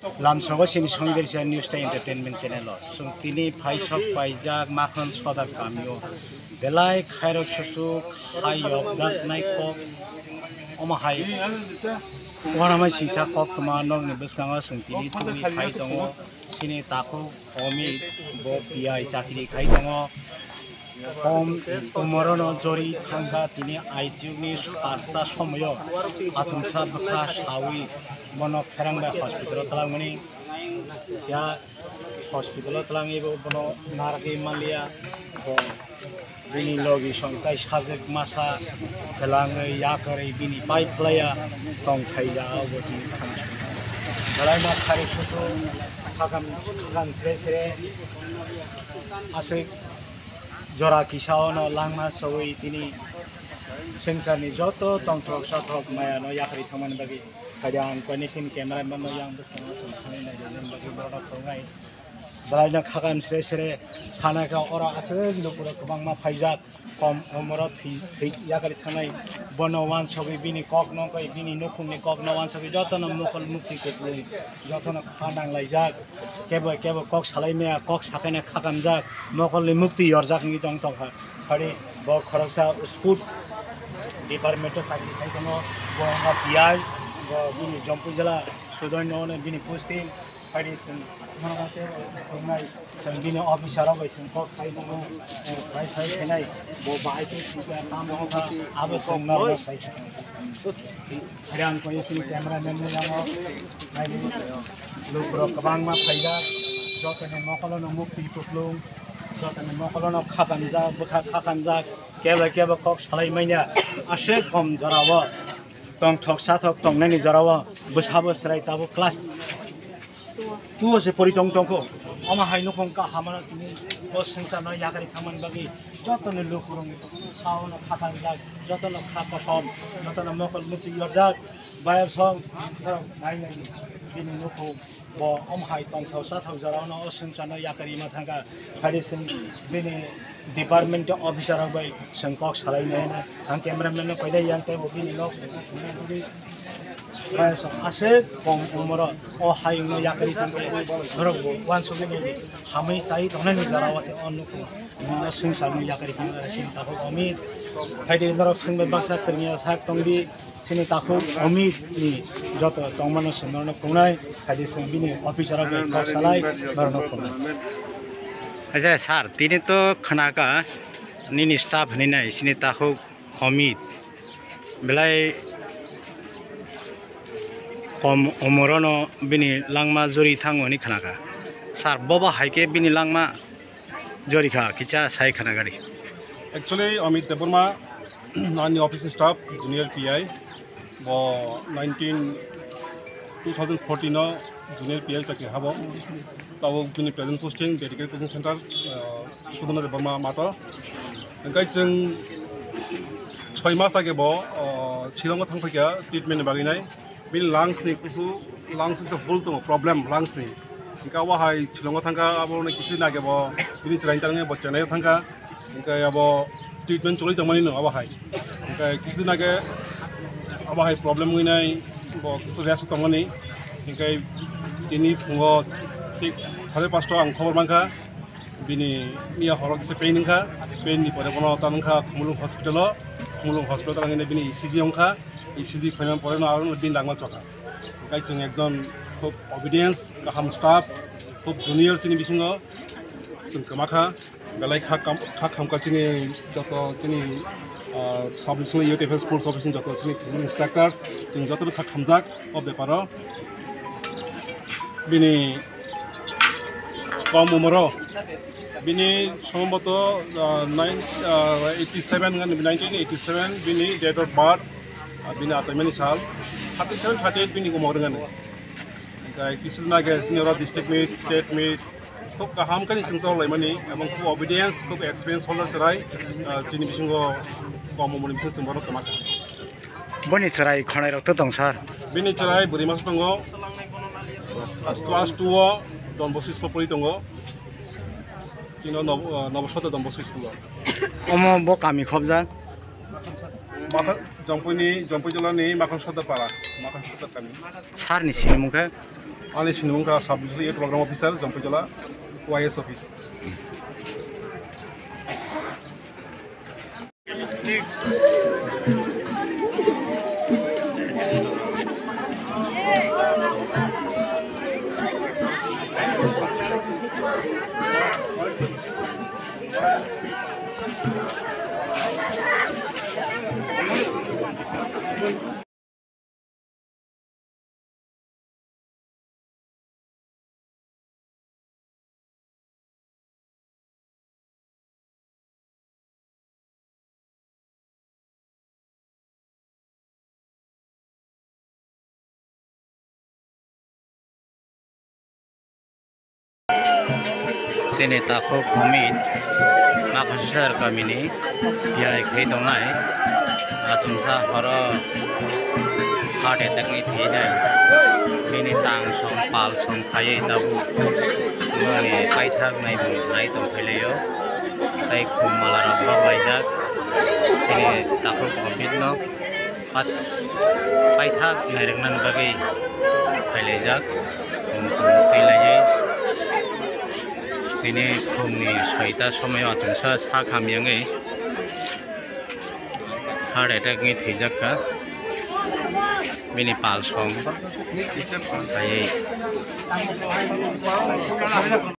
लामसगो सिनि संदेरसिया न्यूज टा entertainment channel सुं तिनी फाइसक पाइजाक माखन सदर कामियो बेलाय खायरक सुसु हाय ऑब्जर्व नाय कक अमा हाय वनामाय सिंसा कक तमा नंग नि बसकांगा सुं तिनी तुनि खाय दङो सिनि ताखौ अमि बो पिया साखिनि खाय दङो हम उमरनो जरी थांगा तिनी आइजुगनि पास्ता समयो आसमसा बखा सावि बनो फेरांबा हॉस्पिटल तलांगनि या हॉस्पिटल तलांगि बनो नारगि मालिया बिनि लगी संताय साजक मासा खलाङै याकरै बिनि पाइपलाया दं थाइजा आवबोति थांसु गलायमा खारि सुसु खागाम खानस्रे सेरे आसे जरा किसाओनो लांमा सवै तिनी सेंसारनि जतो तंथक साथक मायानो याकरि थांमान बागि खायदां कनेक्शन कैमरामैन नो yang bersama संथानै नायदों बागि बड़ा खौनाय बलायना खागाम सेरे सेरे सानाका अरा आसे गिलुपुरा गोबांमा फाइजाक कम उमरा थै याकरि थांनाय बनवान सबै बिनि कक नकै बिनि नखुंनि कक नवान सबै जतन मकल मुक्ति केबुल जतन खानां लाइजाक केबो केबो कक सालायनाया कक साखायना खागामजाक मकलनि मुक्ति यरजाकनि दं तक खरि ब खरकसा स्पुट डिपार्टमेंट साखि खाय दङ बंगा पियाय बिनि जम्पु जिल्ला सुदयनो बिनि पोस्टिं फाइडिसन माबाते खंनाय जों बिनि अफिसाराव बैसों कक साइ दङ साइ साइ खैनाय ब बाहायते सुगा काम दङ आबो संना साइ रां कनेक्शन कैमरामैन नो याङो नायनि लोगो गोबांमा फाइजा जतने मकलनो मुक्ति टुक्लुं जतने मकलनो खागामजा बखा खागामजा केबो केबो कक सालायमायना आसे कम जराव तंग ठक साथक तंगनायनि जराव बोसाबो सराय ताबो क्लास तु से परितंग तंगको अमा हाय नखं का हामाना तिनि बस संसार न याकरि थामान बागि जतने लोकुरं खावनो खागामजा जतने खा कसम जतने मकल मुक्ति यरजाक बायब सम नाय नाय बिनि नखौ ब अमहाय तंथौ साथौ जरावनो असंसार न याकरि मा थांगा फाइडिसन बिनि डिपार्टमेंट ऑफिसर बाय संकक सालायनायना आं कैमरामैन न पहिला यांते बिनि न आसे कम उमर अ हायनो याकरि थांगे धरक वान सबिनि हामै साइ धननि जरावासे अन्नुको न संसारनि याकरि थांगा सिनताखौ अमित फाइदे नरक संबे बाक्सा खरनिया साक तंगि सिनि ताखौ अमित नि जत तंमन समरण खुनाय फाइदे संबिनि ऑफिसर बाय कक सालाय मरण खुनाय अच्छा सर तिनी तो खनाका निनि स्टाफ हनिनाय सिनि ताखौ अमित बेलाय कम उमरनो बिनि लांमा जरी थांगोनि खनाका सर बबा हाइके बिनि लांमा जरीखा किचा साइ खनागारि एक्चुअली अमित देबरमा नानी ऑफिस स्टाफ जूनियर पीआई वो 2014 जूनियर पीआई चाकरी हाबो तब बिनि present posting dedicated coaching centre Sudan Debbarma मातो ओंखाय जों 6 मास आगे बो शिलंआव थांफैया ट्रिटमेंट बागैनाय बे लांसनि कुसु लांसनि बुल दङ प्रब्लेम लांसनि इनका वाहाय शिलंआव थांगा आबो ने किसी नागे बो बिनि चलाइन तांगे बो चेन्नाइआव थांगा इनका आबो ट्रिटमेंट चलै दंमानि न आबोहाय इनका किसी नागे आबोहाय प्रब्लेम होइनाय बो किसु रेस्ट दंमानि इनका दिनि फुङो ठीक 5:30 आं खबर मांखा बिनि मिया हरो किसे पेइनखा पेइननि परे बनो तानखा खुमुलुं हॉस्पिटल तांगे बिनि इसिजि अंखा इसिजि खैना परे न आरो दिन लांमा चका गाय जों एकजन खूब ओबिडियेंस गाहाम स्टाफ खूब जूनियर चिनि बिसिङो जों कमाखा बेलाय खा खामका चिनि जत चिनि सब बिसिङो यूटीएफ स्पोर्ट्स ऑफिस जत चिनि इंस्ट्रक्टर्स जों जत खा खामजाक अ बेपारो बिनि कम उमरो बिनि सम्भवत 1987 बिनि डेट ऑफ बर्थ बिनि आचाइमानि साल 37-38 बिनि उमर दङनो ओमफ्राय किसु नागे senior district meet state meet खूब गाहाम कानि सिंसाव लाइमानि एबं खूब ओबिडियेंस खूब एक्सपीरियंस होल्डर सराय चिनि बिसिङो कम उमरनि बिसिङ जों बरो कमाखा बनि सराय खनाय रक्त दं सर बिनि सराय बुरिमास दङ क्लास 2 डन बस्को स्कुल परि दङ किनो नबसत डन बस्को स्कुल अमो बो कामी खबजा जम्पु जिल्लानि माखन सदर पारा माखन सदर गामि सारनि सिमुखौ Ani sinumungka sub district program officer Jampujala YS office. Sini takut komit makasar kami ni biaya kehitung naik asumsa hara heart attack ni tidak ini tang song pal song kaya tabu ini kaithak naik tong peleo tai kum malara bajak sini takut komit no pat kaithak nairengnan bagi pelejak untuk pelajai ini kumni saita somai asumsa sakam yang heart attack ni tidak ka mini pal song kaya